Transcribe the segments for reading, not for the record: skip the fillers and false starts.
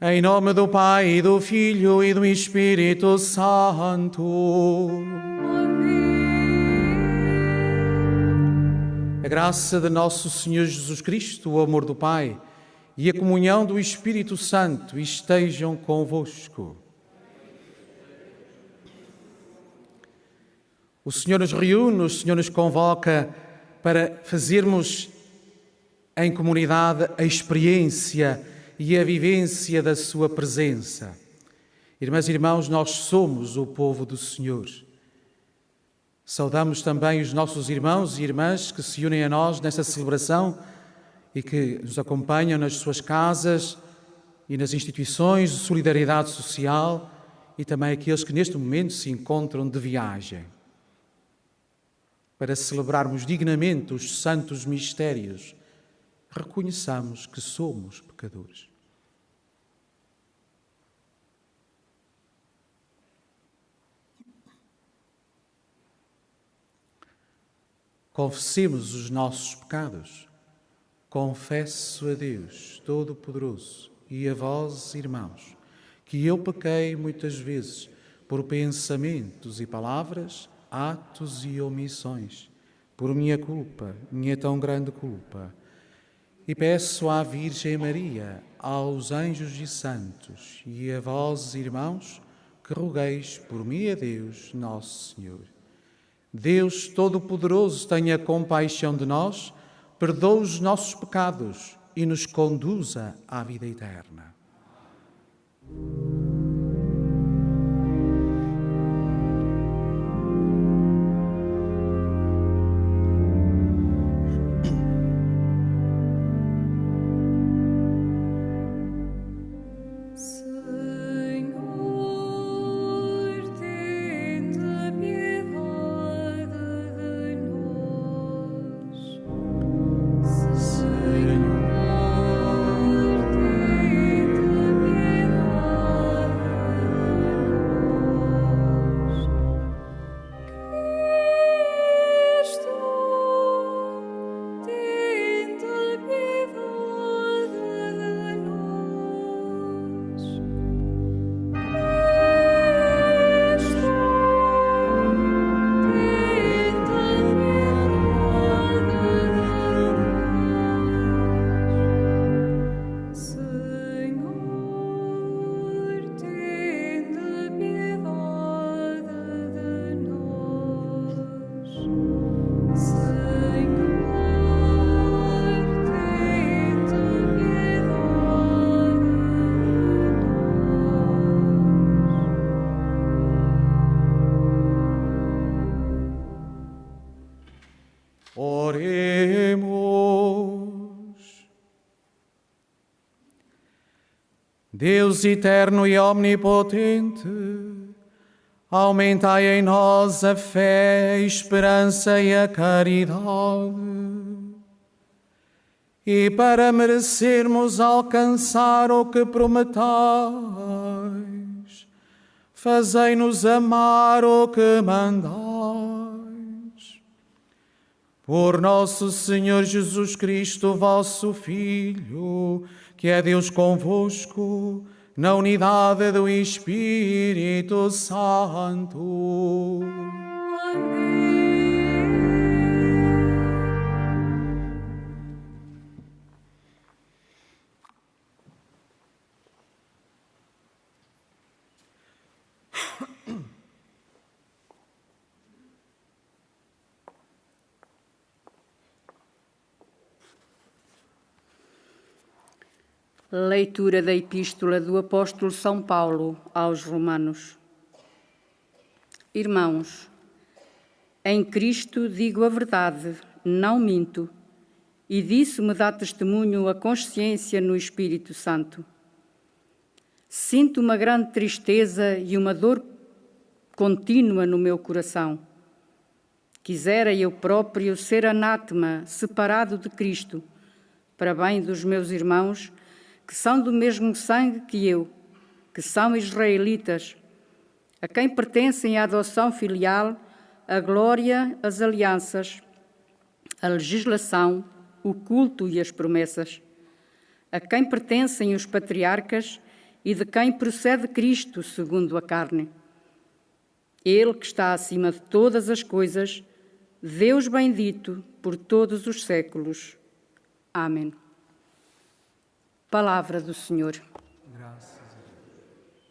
Em nome do Pai, do Filho e do Espírito Santo. A graça de nosso Senhor Jesus Cristo, o amor do Pai e a comunhão do Espírito Santo estejam convosco. O Senhor nos reúne, o Senhor nos convoca para fazermos em comunidade a experiência e a vivência da sua presença. Irmãs e irmãos, nós somos o povo do Senhor. Saudamos também os nossos irmãos e irmãs que se unem a nós nesta celebração e que nos acompanham nas suas casas e nas instituições de solidariedade social e também aqueles que neste momento se encontram de viagem. Para celebrarmos dignamente os santos mistérios, reconheçamos que somos pecadores. Confessemos os nossos pecados. Confesso a Deus Todo-Poderoso e a vós, irmãos, que eu pequei muitas vezes por pensamentos e palavras, atos e omissões, por minha culpa, minha tão grande culpa. E peço à Virgem Maria, aos anjos e santos e a vós, irmãos, que rogueis por mim a Deus, nosso Senhor. Deus Todo-Poderoso tenha compaixão de nós, perdoe os nossos pecados e nos conduza à vida eterna. Deus eterno e omnipotente, aumentai em nós a fé, a esperança e a caridade. E para merecermos alcançar o que prometais, fazei-nos amar o que mandais. Por nosso Senhor Jesus Cristo, vosso Filho, que é Deus convosco, na unidade do Espírito Santo. Amém. Leitura da Epístola do Apóstolo São Paulo aos Romanos. Irmãos, em Cristo digo a verdade, não minto. e disso me dá testemunho a consciência no Espírito Santo. Sinto uma grande tristeza e uma dor contínua no meu coração. Quisera eu próprio ser anátema, separado de Cristo, para bem dos meus irmãos, que são do mesmo sangue que eu, que são israelitas, a quem pertencem a adoção filial, a glória, as alianças, a legislação, o culto e as promessas, a quem pertencem os patriarcas e de quem procede Cristo segundo a carne. Ele que está acima de todas as coisas, Deus bendito por todos os séculos. Amém. Palavra do Senhor. Graças a Deus.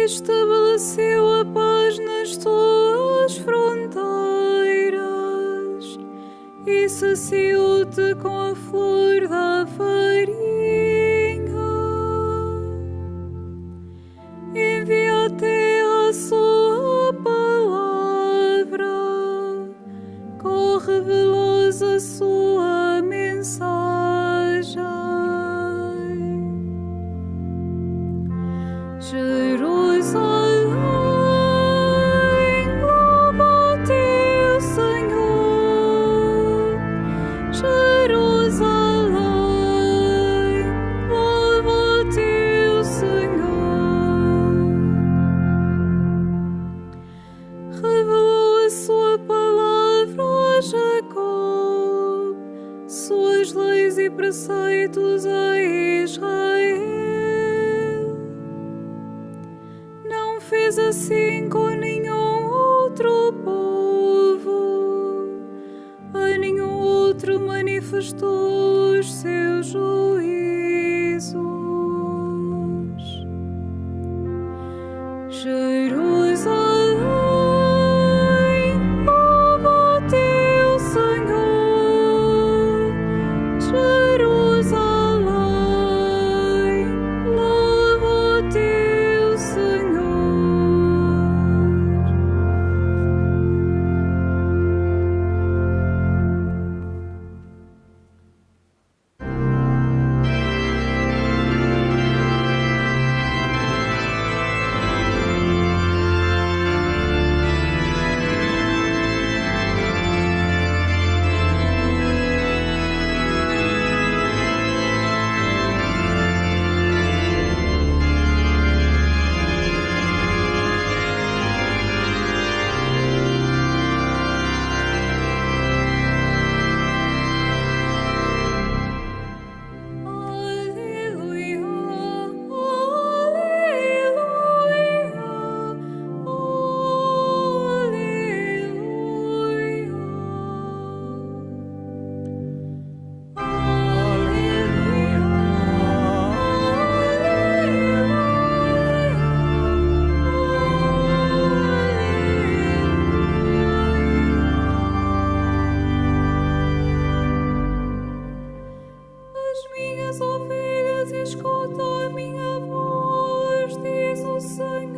Estabeleceu a paz nas tuas fronteiras e saciou-te com a flor da farinha. Envia até a sua palavra, corre veloz a sua mensagem. Jerusalém, louva o teu Senhor. Jerusalém, louva o teu Senhor. Revelou a sua palavra a Jacob, suas leis e preceitos a Israel. Fez assim com nenhum outro povo, a nenhum outro manifestou os seus juízos. Jerusalém, louva o teu Senhor. Jerusalém, louva o teu Senhor. escuta a minha voz, diz o Senhor.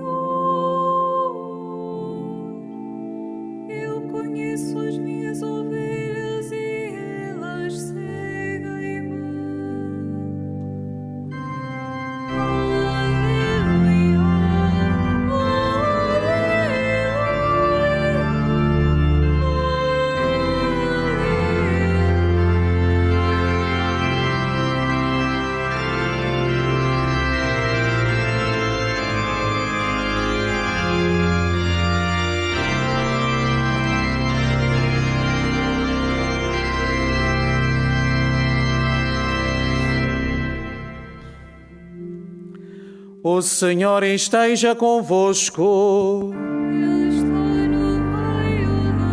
Eu conheço as minhas ovelhas e elas seguem-me. Aleluia, O Senhor esteja convosco. Ele está no meio de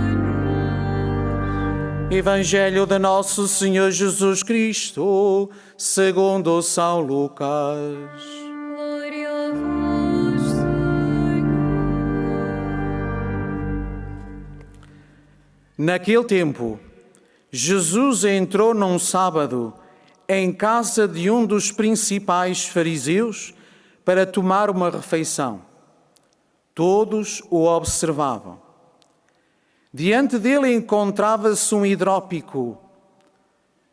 nós. Evangelho de Nosso Senhor Jesus Cristo, segundo São Lucas. Glória a vós, Senhor. Naquele tempo, Jesus entrou num sábado em casa de um dos principais fariseus para tomar uma refeição. Todos o observavam. Diante dele encontrava-se um hidrópico.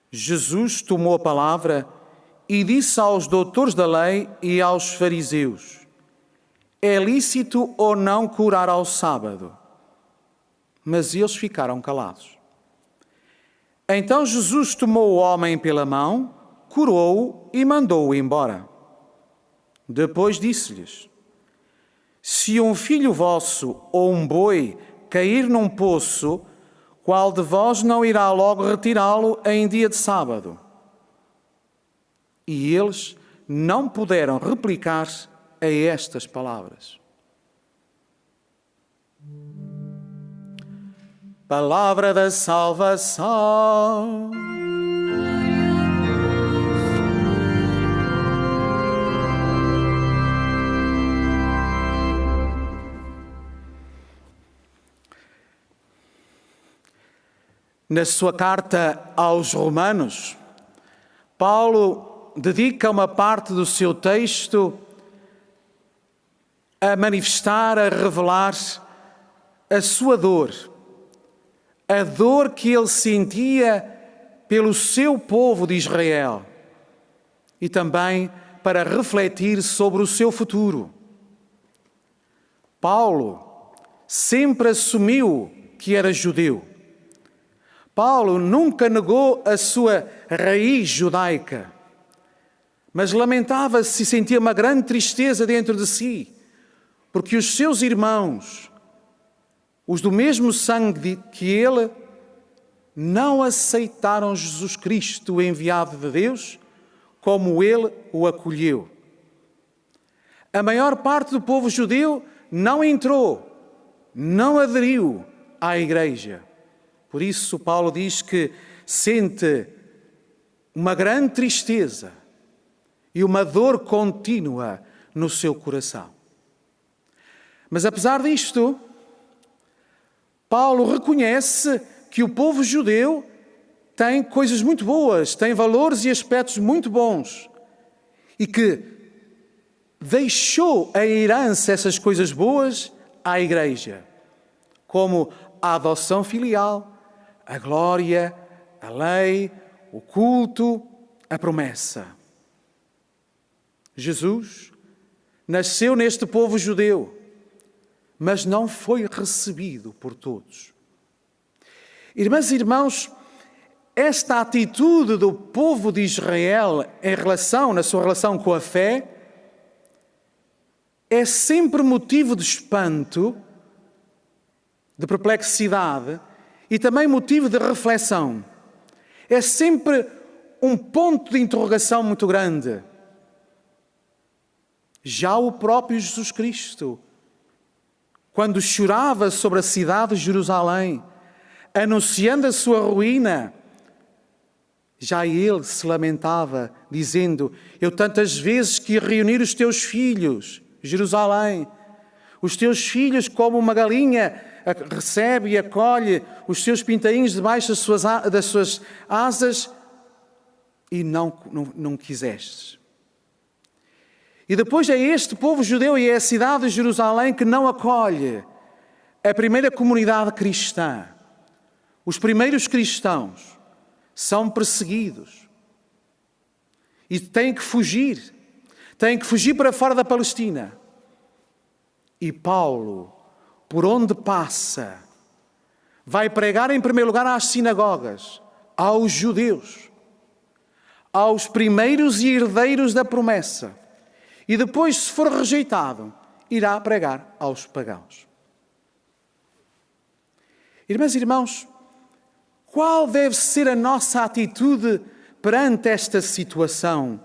Jesus tomou a palavra e disse aos doutores da lei e aos fariseus: é lícito ou não curar ao sábado? Mas eles ficaram calados. Então Jesus tomou o homem pela mão, curou-o e mandou-o embora. Depois disse-lhes: se um filho vosso ou um boi cair num poço, qual de vós não irá logo retirá-lo em dia de sábado? E eles não puderam replicar a estas palavras. Palavra da salvação. Na sua carta aos Romanos, Paulo dedica uma parte do seu texto a manifestar, a revelar a sua dor, a dor que ele sentia pelo seu povo de Israel e também para refletir sobre o seu futuro. Paulo sempre assumiu que era judeu. Paulo nunca negou a sua raiz judaica, mas lamentava-se e sentia uma grande tristeza dentro de si, porque os seus irmãos, os do mesmo sangue que ele, não aceitaram Jesus Cristo, o enviado de Deus, como ele o acolheu. A maior parte do povo judeu não entrou, não aderiu à igreja. Por isso, Paulo diz que sente uma grande tristeza e uma dor contínua no seu coração. Mas, apesar disto, Paulo reconhece que o povo judeu tem coisas muito boas, tem valores e aspectos muito bons e que deixou a herança essas coisas boas à igreja, como a adoção filial, a glória, a lei, o culto, a promessa. Jesus nasceu neste povo judeu, mas não foi recebido por todos. Irmãs e irmãos, esta atitude do povo de Israel na sua relação com a fé, é sempre motivo de espanto, de perplexidade e também motivo de reflexão. É sempre um ponto de interrogação muito grande. Já o próprio Jesus Cristo, quando chorava sobre a cidade de Jerusalém, anunciando a sua ruína, já ele se lamentava, dizendo: eu tantas vezes quis reunir os teus filhos, Jerusalém, os teus filhos como uma galinha recebe e acolhe os seus pintainhos debaixo das suas asas, e não quisestes. E depois é este povo judeu e é a cidade de Jerusalém que não acolhe a primeira comunidade cristã. Os primeiros cristãos são perseguidos e têm que fugir para fora da Palestina. E Paulo, por onde passa, vai pregar em primeiro lugar às sinagogas, aos judeus, aos primeiros e herdeiros da promessa. E depois, se for rejeitado, irá pregar aos pagãos. Irmãs e irmãos, qual deve ser a nossa atitude perante esta situação?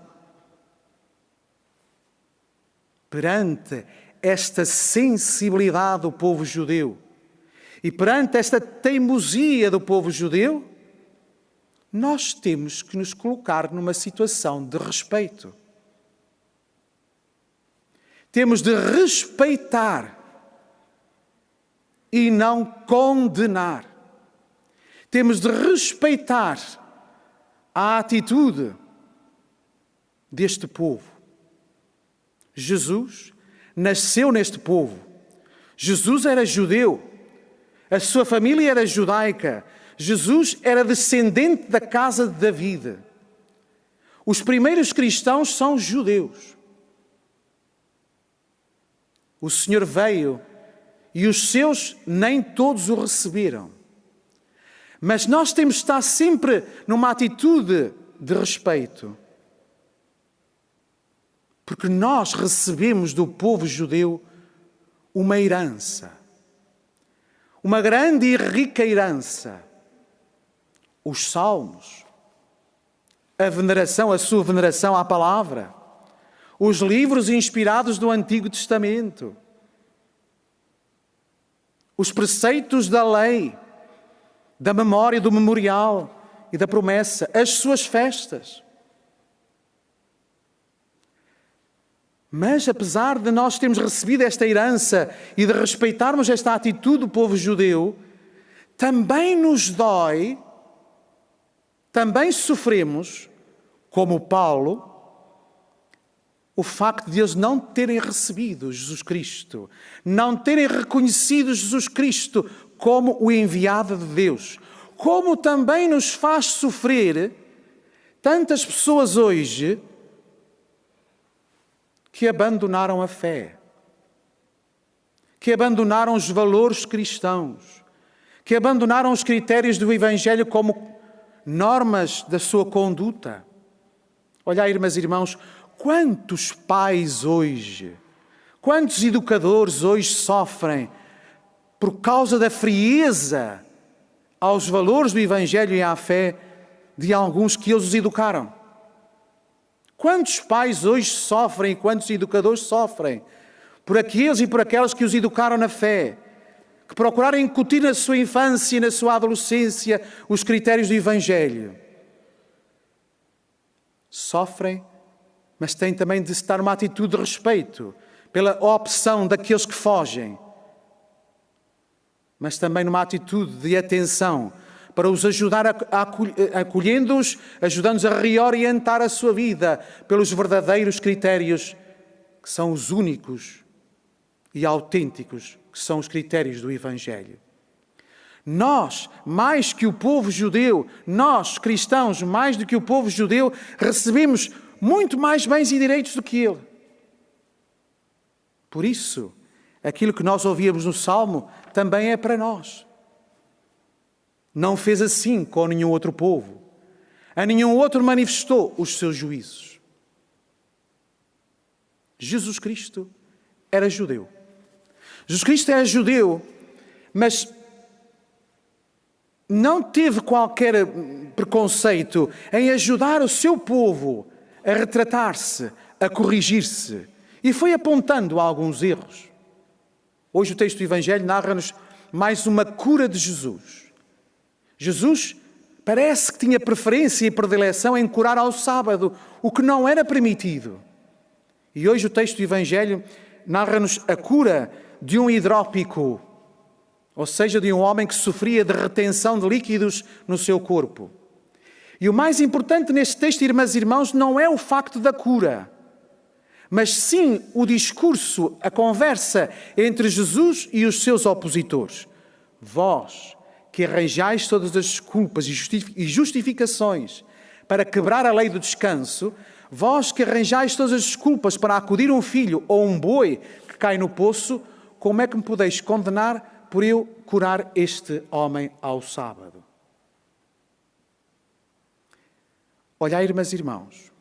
Perante esta sensibilidade do povo judeu e perante esta teimosia do povo judeu, nós temos que nos colocar numa situação de respeito. Temos de respeitar e não condenar. Temos de respeitar a atitude deste povo. Jesus nasceu neste povo. Jesus era judeu. A sua família era judaica. Jesus era descendente da casa de David. Os primeiros cristãos são judeus. O Senhor veio e os seus nem todos o receberam. Mas nós temos de estar sempre numa atitude de respeito. Porque nós recebemos do povo judeu uma herança. Uma grande e rica herança. Os salmos. A sua veneração à palavra. Os livros inspirados do Antigo Testamento. Os preceitos da lei. Da memória, do memorial e da promessa, as suas festas. Mas apesar de nós termos recebido esta herança e de respeitarmos esta atitude do povo judeu, também nos dói, também sofremos, como Paulo, o facto de eles não terem recebido Jesus Cristo, não terem reconhecido Jesus Cristo como o enviado de Deus. Como também nos faz sofrer tantas pessoas hoje que abandonaram a fé, que abandonaram os valores cristãos, que abandonaram os critérios do Evangelho como normas da sua conduta. Olha, irmãs e irmãos, quantos pais hoje, quantos educadores hoje sofrem por causa da frieza aos valores do Evangelho e à fé de alguns que eles os educaram. Quantos pais hoje sofrem e quantos educadores sofrem por aqueles e por aquelas que os educaram na fé, que procuraram incutir na sua infância e na sua adolescência os critérios do Evangelho. Sofrem, mas têm também de estar numa atitude de respeito pela opção daqueles que fogem, mas também numa atitude de atenção para os ajudar, acolhendo-os, ajudando-os a reorientar a sua vida pelos verdadeiros critérios que são os únicos e autênticos, que são os critérios do Evangelho. Nós, mais que o povo judeu, nós, cristãos, mais do que o povo judeu, recebemos muito mais bens e direitos do que ele. Por isso, aquilo que nós ouvíamos no Salmo também é para nós. Não fez assim com nenhum outro povo. A nenhum outro manifestou os seus juízos. Jesus Cristo era judeu. Jesus Cristo era judeu, mas não teve qualquer preconceito em ajudar o seu povo a retratar-se, a corrigir-se. E foi apontando alguns erros. Hoje o texto do Evangelho narra-nos mais uma cura de Jesus. Jesus parece que tinha preferência e predileção em curar ao sábado, o que não era permitido. E hoje o texto do Evangelho narra-nos a cura de um hidrópico, ou seja, de um homem que sofria de retenção de líquidos no seu corpo. E o mais importante neste texto, irmãs e irmãos, não é o facto da cura, mas sim o discurso, a conversa entre Jesus e os seus opositores. Vós, que arranjais todas as desculpas e justificações para quebrar a lei do descanso, vós que arranjais todas as desculpas para acudir um filho ou um boi que cai no poço, como é que me podeis condenar por eu curar este homem ao sábado? Olhai, irmãs e irmãos,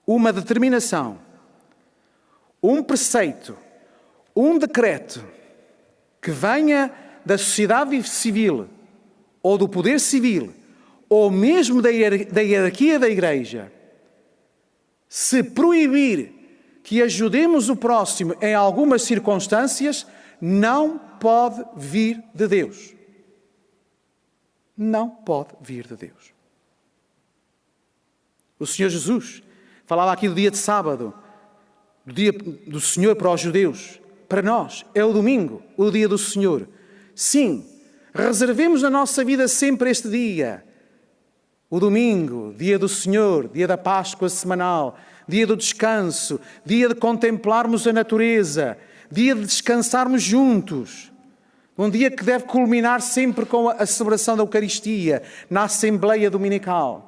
uma determinação, um preceito, um decreto que venha da sociedade civil ou do poder civil ou mesmo da hierarquia da Igreja, se proibir que ajudemos o próximo em algumas circunstâncias, não pode vir de Deus. Não pode vir de Deus. O Senhor Jesus falava aqui do dia de sábado, do dia do Senhor para os judeus. Para nós é o domingo, o dia do Senhor. Sim, reservemos na nossa vida sempre este dia. O domingo, dia do Senhor, dia da Páscoa semanal, dia do descanso, dia de contemplarmos a natureza, dia de descansarmos juntos. Um dia que deve culminar sempre com a celebração da Eucaristia, na Assembleia Dominical.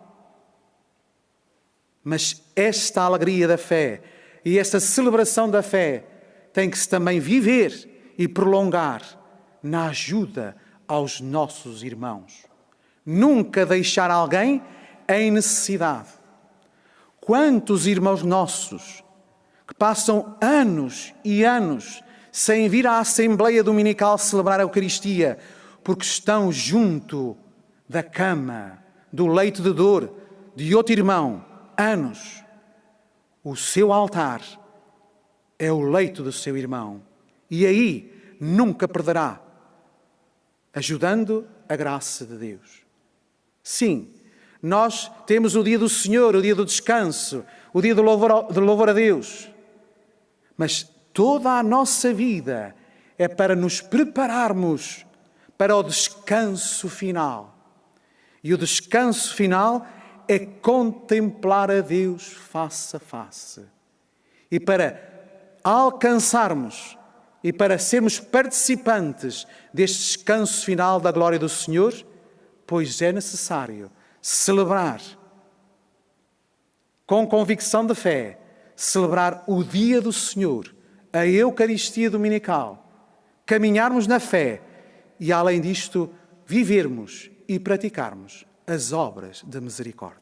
Mas esta alegria da fé e esta celebração da fé tem que se também viver e prolongar na ajuda aos nossos irmãos. Nunca deixar alguém em necessidade. Quantos irmãos nossos que passam anos e anos sem vir à Assembleia Dominical celebrar a Eucaristia, porque estão junto da cama, do leito de dor de outro irmão, anos. O seu altar é o leito do seu irmão e aí nunca perderá, ajudando a graça de Deus. Sim, nós temos o dia do Senhor, o dia do descanso, o dia do louvor a Deus. Mas toda a nossa vida é para nos prepararmos para o descanso final. E o descanso final é contemplar a Deus face a face. E para alcançarmos e para sermos participantes deste descanso final da glória do Senhor, pois é necessário celebrar com convicção de fé, celebrar o dia do Senhor, a Eucaristia Dominical, caminharmos na fé e, além disto, vivermos e praticarmos as obras da misericórdia.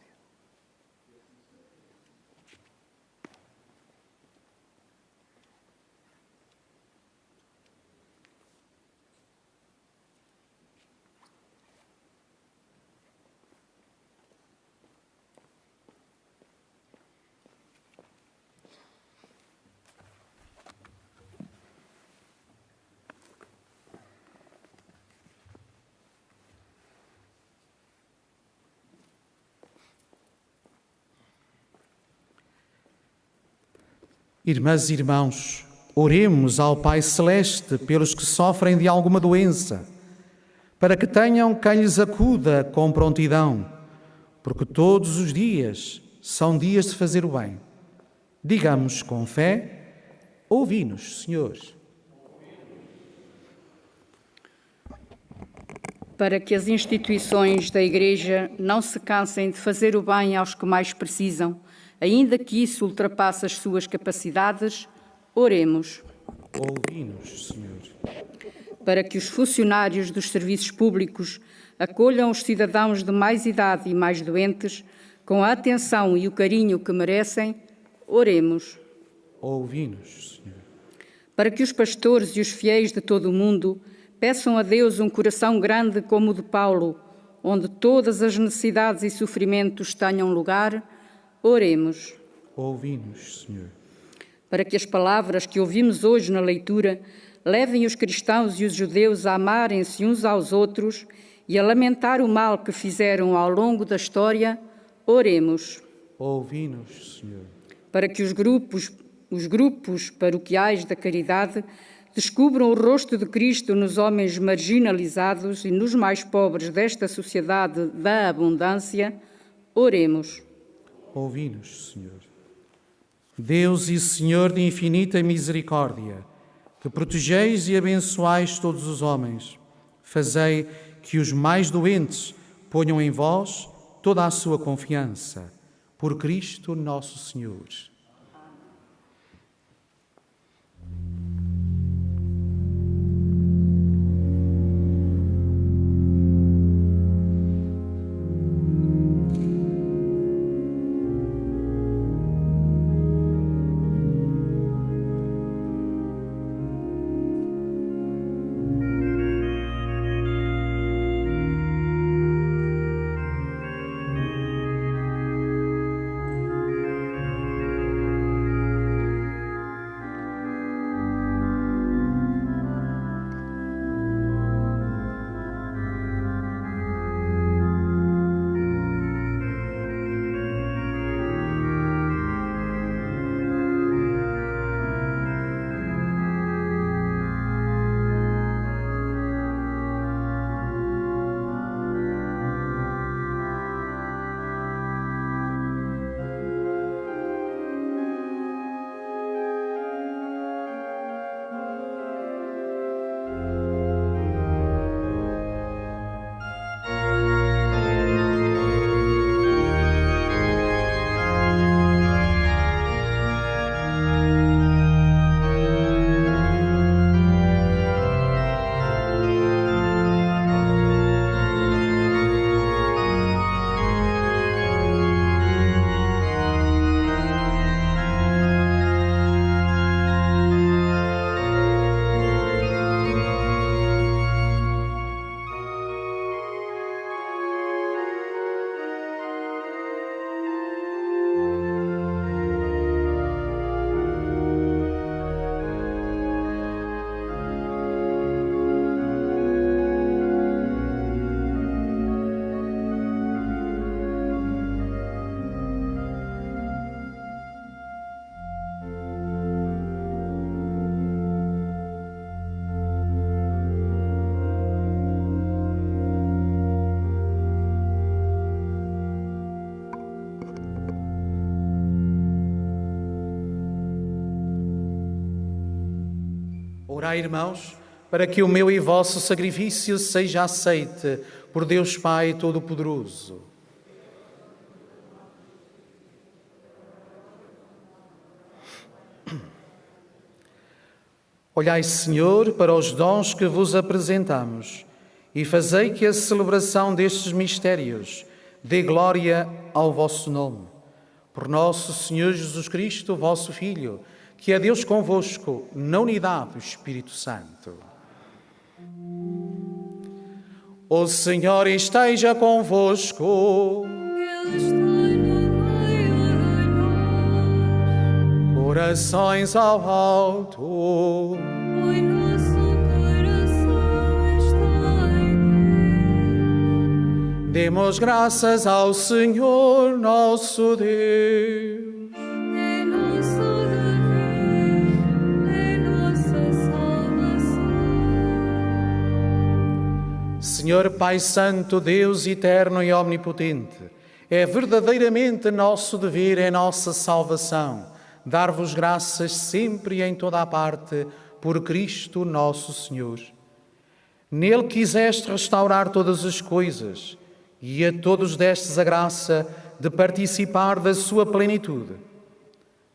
Irmãs e irmãos, oremos ao Pai Celeste pelos que sofrem de alguma doença, para que tenham quem lhes acuda com prontidão, porque todos os dias são dias de fazer o bem. Digamos com fé: ouvi-nos, Senhor. Para que as instituições da Igreja não se cansem de fazer o bem aos que mais precisam, ainda que isso ultrapasse as suas capacidades, oremos. Ouvi-nos, Senhor. Para que os funcionários dos serviços públicos acolham os cidadãos de mais idade e mais doentes com a atenção e o carinho que merecem, oremos. Ouvi-nos, Senhor. Para que os pastores e os fiéis de todo o mundo peçam a Deus um coração grande como o de Paulo, onde todas as necessidades e sofrimentos tenham lugar, oremos. Ouvi-nos, Senhor. Para que as palavras que ouvimos hoje na leitura levem os cristãos e os judeus a amarem-se uns aos outros e a lamentar o mal que fizeram ao longo da história, oremos. Ouvi-nos, Senhor. Para que os grupos paroquiais da caridade descubram o rosto de Cristo nos homens marginalizados e nos mais pobres desta sociedade da abundância, oremos. Ouvi-nos, Senhor. Deus e Senhor de infinita misericórdia, que protegeis e abençoais todos os homens, fazei que os mais doentes ponham em vós toda a sua confiança. Por Cristo nosso Senhor. Orai, irmãos, para que o meu e vosso sacrifício seja aceite por Deus Pai Todo-Poderoso. Olhai, Senhor, para os dons que vos apresentamos e fazei que a celebração destes mistérios dê glória ao vosso nome. Por nosso Senhor Jesus Cristo, vosso Filho, que é Deus convosco, na unidade do Espírito Santo. O Senhor esteja convosco. Ele está no meio de nós. Corações ao alto. O nosso coração está em Deus. Demos graças ao Senhor nosso Deus. É nosso dever, é nossa salvação. Senhor Pai Santo, Deus eterno e omnipotente, é verdadeiramente nosso dever, é nossa salvação, dar-vos graças sempre e em toda a parte, por Cristo nosso Senhor. Nele quiseste restaurar todas as coisas, e a todos destes a graça de participar da sua plenitude.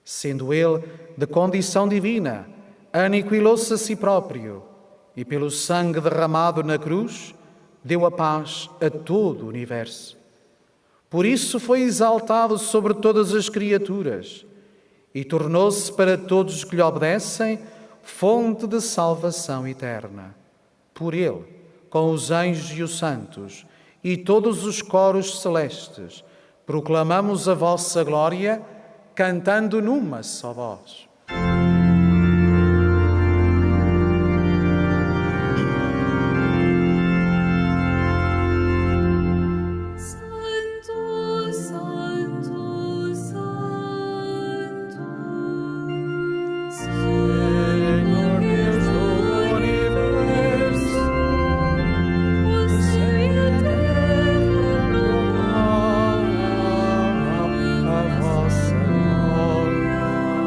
Sendo ele de condição divina, aniquilou-se a si próprio, e pelo sangue derramado na cruz, deu a paz a todo o universo. Por isso foi exaltado sobre todas as criaturas, e tornou-se para todos os que lhe obedecem fonte de salvação eterna. Por ele, com os anjos e os santos, e todos os coros celestes, proclamamos a vossa glória, cantando numa só voz. Santo, Santo, Santo, Senhor Deus do universo, o céu e a terra proclamam A vossa glória.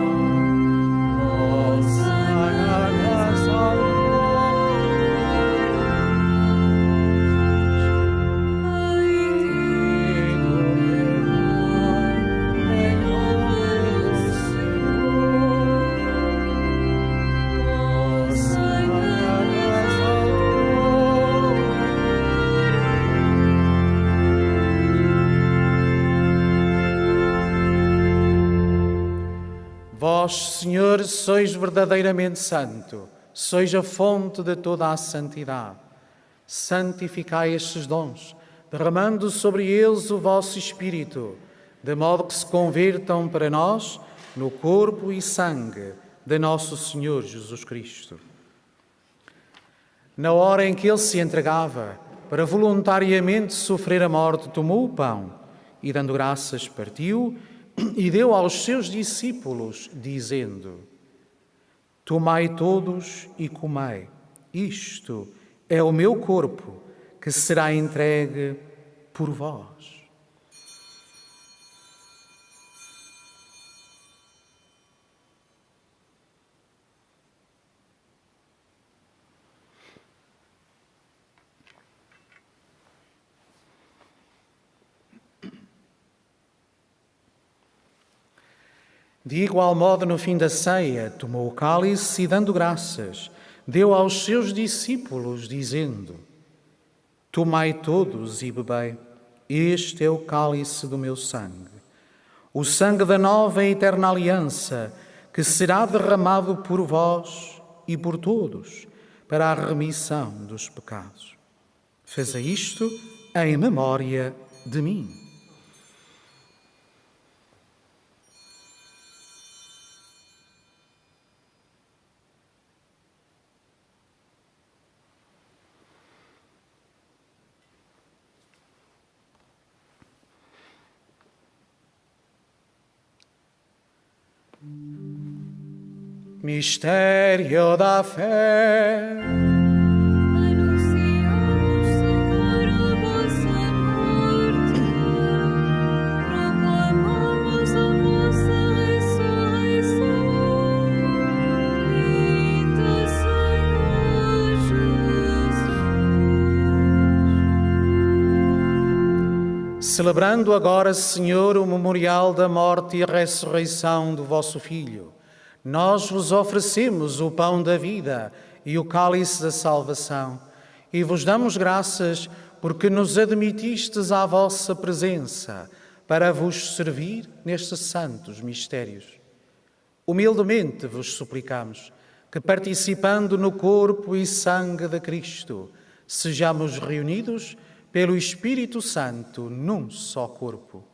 Vós, Senhor, sois verdadeiramente santo, sois a fonte de toda a santidade. Santificai estes dons, derramando sobre eles o vosso Espírito, de modo que se convertam para nós no corpo e sangue de nosso Senhor Jesus Cristo. Na hora em que ele se entregava para voluntariamente sofrer a morte, tomou o pão e, dando graças, partiu e deu aos seus discípulos, dizendo: Tomai todos e comei, isto é o meu corpo, que será entregue por vós. De igual modo, no fim da ceia, tomou o cálice e, dando graças, deu aos seus discípulos, dizendo: Tomai todos e bebei, este é o cálice do meu sangue, o sangue da nova e eterna aliança, que será derramado por vós e por todos, para a remissão dos pecados. Faze isto em memória de mim. Mistério da fé. Anunciamos, Senhor, a vossa morte, proclamamos a vossa ressurreição. Vinde, Senhor Jesus. Celebrando agora, Senhor, o memorial da morte e a ressurreição do vosso Filho, nós vos oferecemos o pão da vida e o cálice da salvação e vos damos graças porque nos admitistes à vossa presença para vos servir nestes santos mistérios. Humildemente vos suplicamos que, participando no corpo e sangue de Cristo, sejamos reunidos pelo Espírito Santo num só corpo.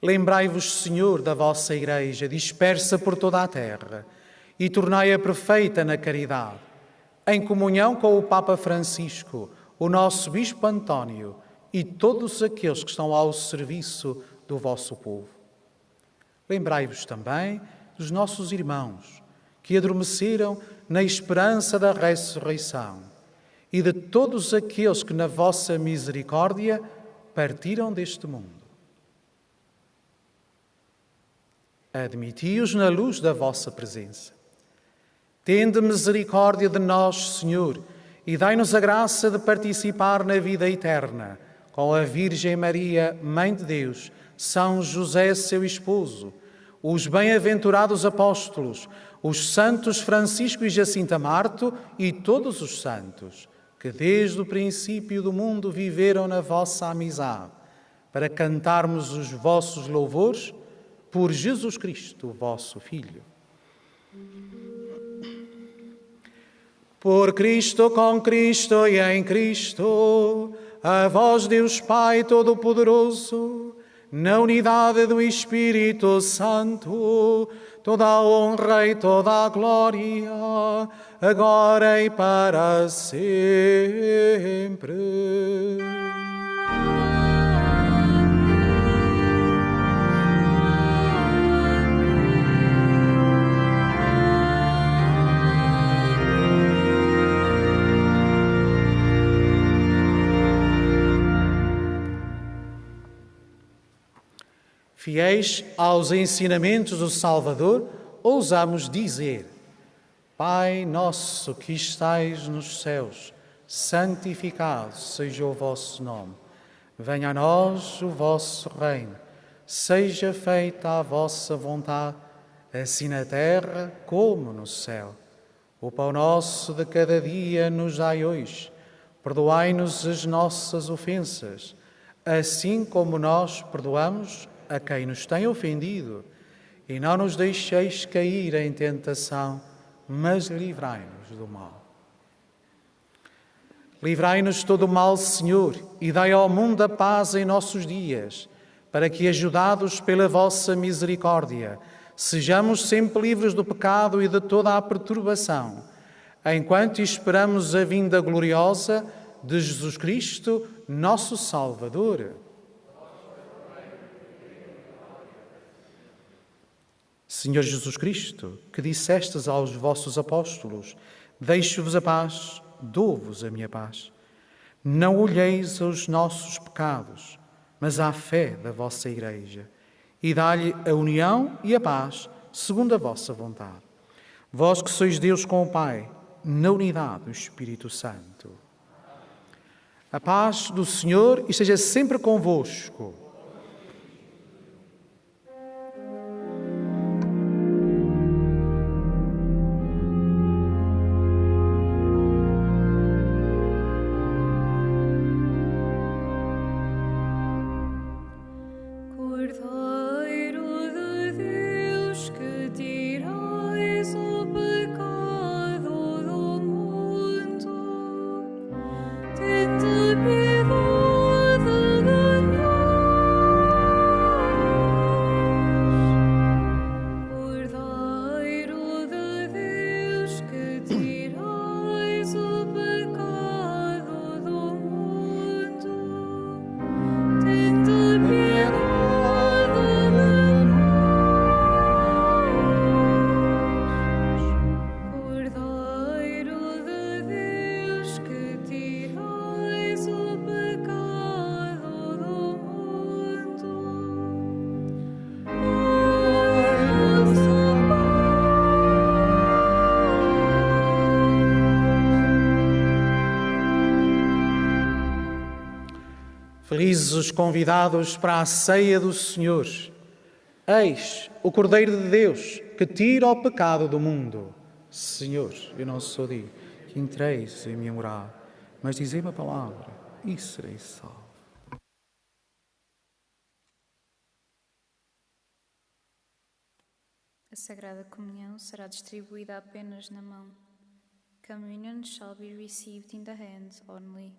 Lembrai-vos, Senhor, da vossa Igreja, dispersa por toda a terra, e tornai-a perfeita na caridade, em comunhão com o Papa Francisco, o nosso Bispo António e todos aqueles que estão ao serviço do vosso povo. Lembrai-vos também dos nossos irmãos, que adormeceram na esperança da ressurreição, e de todos aqueles que, na vossa misericórdia, partiram deste mundo. Admiti-os na luz da vossa presença. Tende misericórdia de nós, Senhor, e dai-nos a graça de participar na vida eterna, com a Virgem Maria, Mãe de Deus, São José, seu esposo, os bem-aventurados apóstolos, os santos Francisco e Jacinta Marto e todos os santos, que desde o princípio do mundo viveram na vossa amizade, para cantarmos os vossos louvores por Jesus Cristo, vosso Filho. Por Cristo, com Cristo e em Cristo, a vós, Deus Pai Todo-Poderoso, na unidade do Espírito Santo, toda a honra e toda a glória, agora e para sempre. Fiéis aos ensinamentos do Salvador, ousamos dizer: Pai nosso que estais nos céus, santificado seja o vosso nome. Venha a nós o vosso reino. Seja feita a vossa vontade, assim na terra como no céu. O pão nosso de cada dia nos dai hoje. Perdoai-nos as nossas ofensas, assim como nós perdoamos a quem nos tem ofendido, e não nos deixeis cair em tentação, mas livrai-nos do mal. Livrai-nos de todo o mal, Senhor, e dai ao mundo a paz em nossos dias, para que, ajudados pela vossa misericórdia, sejamos sempre livres do pecado e de toda a perturbação, enquanto esperamos a vinda gloriosa de Jesus Cristo, nosso Salvador. Senhor Jesus Cristo, que dissestes aos vossos apóstolos: deixo-vos a paz, dou-vos a minha paz. Não olheis aos nossos pecados, mas à fé da vossa Igreja, e dá-lhe a união e a paz, segundo a vossa vontade. Vós que sois Deus com o Pai, na unidade do Espírito Santo. A paz do Senhor esteja sempre convosco. Felizes os convidados para a ceia do Senhor. Eis o Cordeiro de Deus que tira o pecado do mundo. Senhor, eu não sou digno que entreis em minha morada, mas dizei-me a palavra e serei salvo. A Sagrada Comunhão será distribuída apenas na mão. Communion shall be received in the hand only.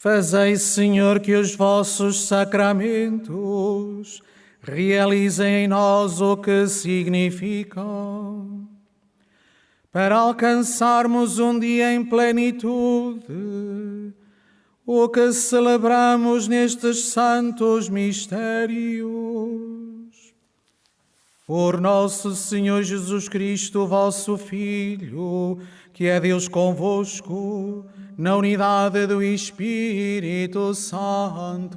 Fazei, Senhor, que os vossos sacramentos realizem em nós o que significam, para alcançarmos um dia em plenitude o que celebramos nestes santos mistérios. Por nosso Senhor Jesus Cristo, vosso Filho, que é Deus convosco, na unidade do Espírito Santo.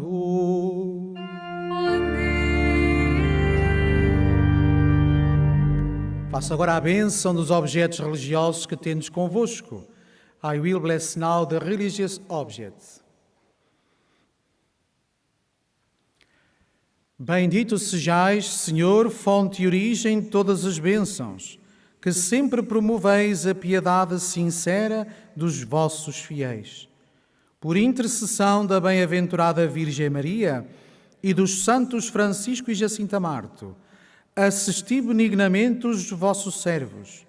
Faça agora a bênção dos objetos religiosos que tendes convosco. I will bless now the religious objects. Bendito sejais, Senhor, fonte e origem de todas as bênçãos, que sempre promoveis a piedade sincera dos vossos fiéis. Por intercessão da bem-aventurada Virgem Maria e dos santos Francisco e Jacinta Marto, assisti benignamente os vossos servos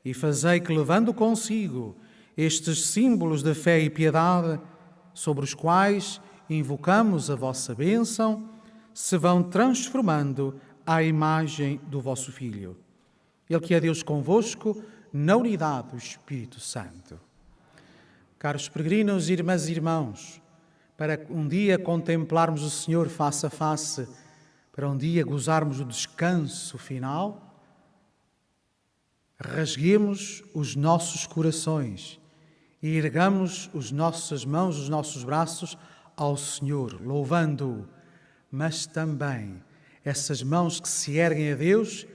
e fazei que, levando consigo estes símbolos de fé e piedade, sobre os quais invocamos a vossa bênção, se vão transformando à imagem do vosso Filho. Ele que é Deus convosco, na unidade do Espírito Santo. Caros peregrinos, irmãs e irmãos, para um dia contemplarmos o Senhor face a face, para um dia gozarmos o descanso final, rasguemos os nossos corações e ergamos as nossas mãos, os nossos braços ao Senhor, louvando-o, mas também essas mãos que se erguem a Deus,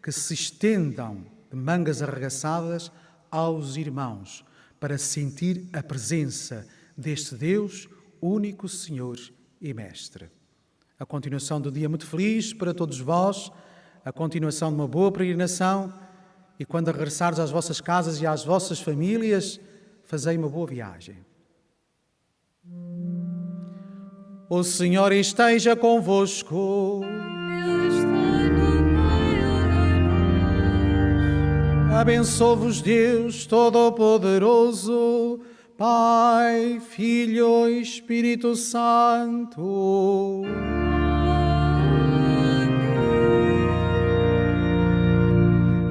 que se estendam de mangas arregaçadas aos irmãos, para sentir a presença deste Deus, único Senhor e Mestre. A continuação do dia muito feliz para todos vós, a continuação de uma boa peregrinação, e quando regressares às vossas casas e às vossas famílias, fazei uma boa viagem. O Senhor esteja convosco. Ele está no meio de nós. Abençoe-vos Deus Todo-Poderoso, Pai, Filho e Espírito Santo.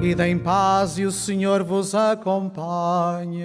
Ide em paz e o Senhor vos acompanhe.